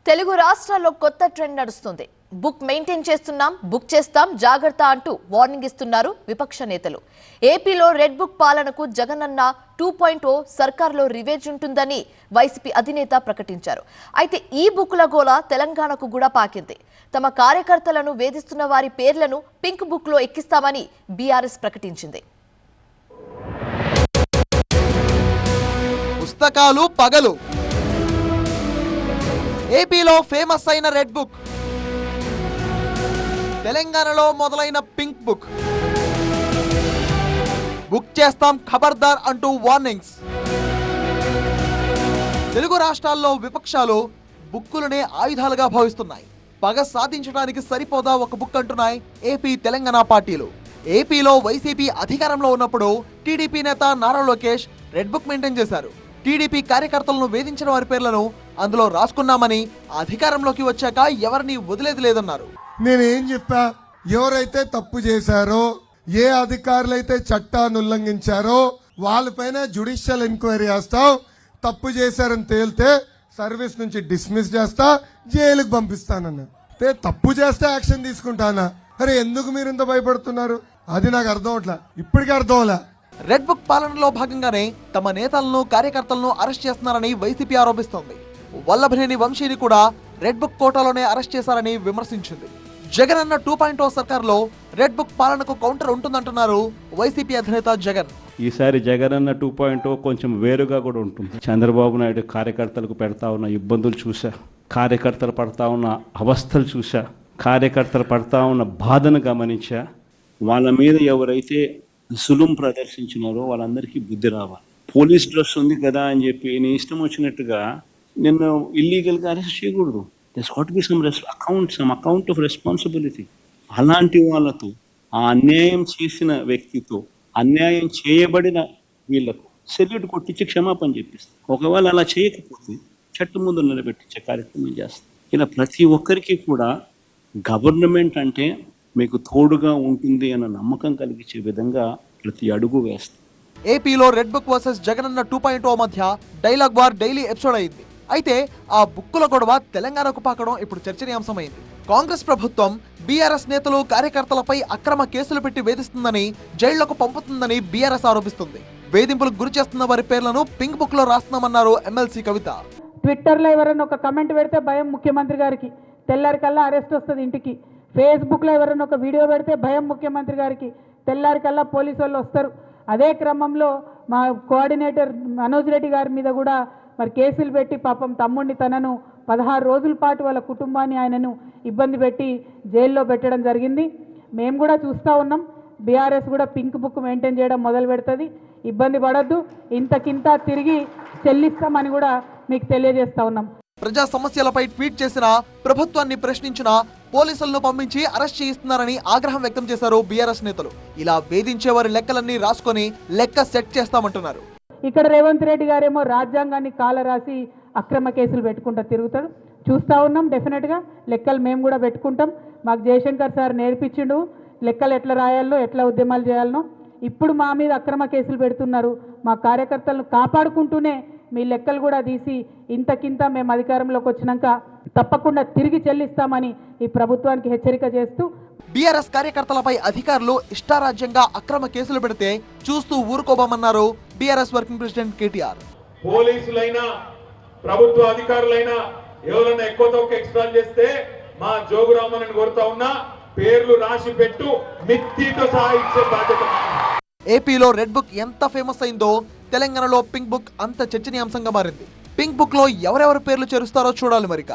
తెలుగు రాష్ట్రాల్లో కొత్త ట్రెండ్ నడుస్తుంది. బుక్ మెయింటైన్ చేస్తున్నాం, బుక్ చేస్తాం, జాగ్రత్త అంటూ వార్నింగ్ ఇస్తున్నారు విపక్ష నేతలు. ఏపీలో రెడ్ బుక్ పాలనకు జగనన్న 2.0 సర్కార్లో రివేజ్ ఉంటుందని వైసీపీ అధినేత ప్రకటించారు. అయితే ఈ బుక్ల గోల తెలంగాణకు కూడా పాకింది. తమ కార్యకర్తలను వేధిస్తున్న వారి పేర్లను పింక్ బుక్ లో ఎక్కిస్తామని బీఆర్ఎస్ ప్రకటించింది. పుస్తకాలు పగలు ఏపీలో ఫేమస్ అయిన రెడ్ బుక్, తెలంగాణలో మొదలైన పింక్ బుక్. బుక్ చేస్తాం, ఖబర్దార్ అంటూ వార్నింగ్స్. తెలుగు రాష్ట్రాల్లో విపక్షాలు బుక్కులనే ఆయుధాలుగా భావిస్తున్నాయి. పగ సాధించడానికి సరిపోదా ఒక బుక్ అంటున్నాయి ఏపీ తెలంగాణ పార్టీలు. ఏపీలో వైసీపీ అధికారంలో ఉన్నప్పుడు టీడీపీ నేత Nara Lokesh red book maintain చేశారు. టీడీపీ కార్యకర్తలను వేధించిన వారి పేర్లను అందులో రాసుకున్నామని అధికారంలోకి వచ్చాక ఎవరిని వదిలేది లేదన్నారు. నేనేం చెప్పా, ఎవరైతే తప్పు చేశారో, ఏ అధికారులైతే చట్టాన్ని ఉల్లంఘించారో వాళ్ళపైన జ్యుడిషియల్ ఎంక్వైరీ చేస్తాం. తప్పు చేశారని తేలితే సర్వీస్ నుంచి డిస్మిస్ చేస్తా, జైలుకి పంపిస్తానన్నా. తప్పు చేస్తే యాక్షన్ తీసుకుంటానా? అరే ఎందుకు మీరు ఇంత భయపడుతున్నారు? అది నాకు అర్థం అవట్లా, ఇప్పటికీ అర్థం అవలే. రెడ్ బుక్ పాలనలో భాగంగానే తమ నేతలను, కార్యకర్తలను అరెస్ట్ చేస్తున్నారని వైసీపీ ఆరోపిస్తోంది. వల్లభనేని వంశీని కూడా రెడ్ బుక్ కోటాలోనే అరెస్ట్ చేశారని విమర్శించింది. జగనన్న 2.0 సర్కార్లో రెడ్ బుక్ పాలనకు కౌంటర్ ఉంటుందంటున్నారు వైసీపీ అధినేత జగన్. ఈసారి జగనన్న 2.0 కొంచెం వేరుగా కూడా ఉంటుంది. చంద్రబాబు నాయుడు కార్యకర్తలకు పెడతా ఉన్న ఇబ్బందులు చూసా, కార్యకర్తలు పడతా ఉన్న అవస్థలు చూసా, కార్యకర్తలు పడతా ఉన్న బాధను గమనించా. వాళ్ళ మీద ఎవరైతే సులుం ప్రదర్శించినారో వాళ్ళందరికీ బుద్ధి రావాలి. పోలీస్ డ్రెస్ ఉంది కదా అని చెప్పి నీ ఇష్టం వచ్చినట్టుగా నిన్ను ఇల్లీగల్గా అరెస్ట్ చేయకూడదు. There's got be some account of responsibility. అలాంటి వాళ్ళతో, ఆ అన్యాయం చేసిన వ్యక్తితో, అన్యాయం చేయబడిన వీళ్లకు సెల్యూట్ కొట్టించి క్షమాపణ చెప్పిస్తాం. ఒకవేళ అలా చేయకపోతే చట్టం ముందు నిలబెట్టించే కార్యక్రమం చేస్తాం. ఇలా ప్రతి ఒక్కరికి కూడా గవర్నమెంట్ అంటే మీకు తోడుగా ఉంటుంది అన్న నమ్మకం కలిగించే విధంగా ప్రతి అడుగు వేస్తాం. ఏపీలో రెడ్ బుక్ వర్సెస్ జగనన్న 2.0 మధ్య డైలాగ్ వార్ డైలీ ఎపిసోడ్ అయింది. అయితే ఆ బుక్కుల గొడవ తెలంగాణకు పాకడం ఇప్పుడు చర్చనీయాంశమైంది. కాంగ్రెస్ ప్రభుత్వం బీఆర్ఎస్ నేతలు, కార్యకర్తలపై అక్రమ కేసులు పెట్టి వేధిస్తుందని, జైళ్లకు పంపుతుందని బీఆర్ఎస్ ఆరోపిస్తుంది. వేధింపులకు గురి చేస్తున్న వారి పేర్లను పింక్ బుక్ లో రాస్తున్నామన్నారు ఎమ్మెల్సీ కవిత. ట్విట్టర్ లో ఎవరైనా ఒక కమెంట్ పెడితే భయం ముఖ్యమంత్రి గారికి, తెల్లారి కల్లా అరెస్ట్ వస్తుంది ఇంటికి. ఫేస్బుక్ లో ఎవరైనా ఒక వీడియో పెడితే భయం ముఖ్యమంత్రి గారికి, తెల్లారి కల్లా పోలీసు వాళ్ళు వస్తారు. అదే క్రమంలో మా కోఆర్డినేటర్ మనోజ్ రెడ్డి గారి మీద కూడా మరి కేసులు పెట్టి పాపం తమ్ముడిని, తనను 16 రోజుల పాటు వాళ్ళ కుటుంబాన్ని, ఆయనను ఇబ్బంది పెట్టి జైల్లో పెట్టడం జరిగింది. మేము కూడా చూస్తూ ఉన్నాం. బీఆర్ఎస్ కూడా పింక్ బుక్ మెయింటైన్ చేయడం మొదలు పెడుతుంది. ఇబ్బంది పడొద్దు, ఇంతకింత తిరిగి చెల్లిస్తామని కూడా మీకు తెలియజేస్తా ఉన్నాం. ప్రజా సమస్యలపై ట్వీట్ చేసిన, ప్రభుత్వాన్ని ప్రశ్నించిన పోలీసులను పంపించి అరెస్ట్ చేయిస్తున్నారని ఆగ్రహం వ్యక్తం చేశారు బీఆర్ఎస్ నేతలు. ఇలా వేధించే వారి లెక్కలన్నీ రాసుకొని లెక్క సెట్ చేస్తామంటున్నారు. ఇక్కడ రేవంత్ రెడ్డి గారేమో రాజ్యాంగాన్ని కాల రాసి అక్రమ కేసులు పెట్టుకుంటా తిరుగుతాడు. చూస్తూ ఉన్నాం. డెఫినెట్గా లెక్కలు మేము కూడా పెట్టుకుంటాం. మాకు జయశంకర్ సార్ నేర్పించిండు లెక్కలు ఎట్లా రాయాలో, ఎట్లా ఉద్యమాలు చేయాలనో. ఇప్పుడు మా మీద అక్రమ కేసులు పెడుతున్నారు. మా కార్యకర్తలను కాపాడుకుంటూనే మీ లెక్కలు కూడా తీసి ఇంతకింత మేము అధికారంలోకి వచ్చినాక తప్పకుండా తిరిగి చెల్లిస్తామని ఈ ప్రభుత్వానికి హెచ్చరిక చేస్తూ, బీఆర్ఎస్ కార్యకర్తలపై అధికారులు ఇష్టారాజ్యంగా అక్రమ కేసులు పెడితే చూస్తూ ఊరుకోబోమన్నారు బీఆర్ఎస్ వర్కింగ్ ప్రెసిడెంట్ కేటీఆర్. పోలీసులైనా ప్రభుత్వ అధికారులైనా ఎవరైనా ఎక్కువ తక్కువ ఎక్స్ట్రా చేస్తే మా జోగురామన్ కోరుతా ఉన్నా, పేర్లు రాసి పెట్టు, మిత్తితో సహా ఇచ్చే బాధ్యత. ఏపీలో రెడ్ బుక్ ఎంత ఫేమస్ అయిందో తెలంగాణలో పింక్ బుక్ అంత చర్చనీయాంశంగా మారింది. పింక్ బుక్ లో ఎవరెవరి పేర్లు చేరుస్తారో చూడాలి మరిక.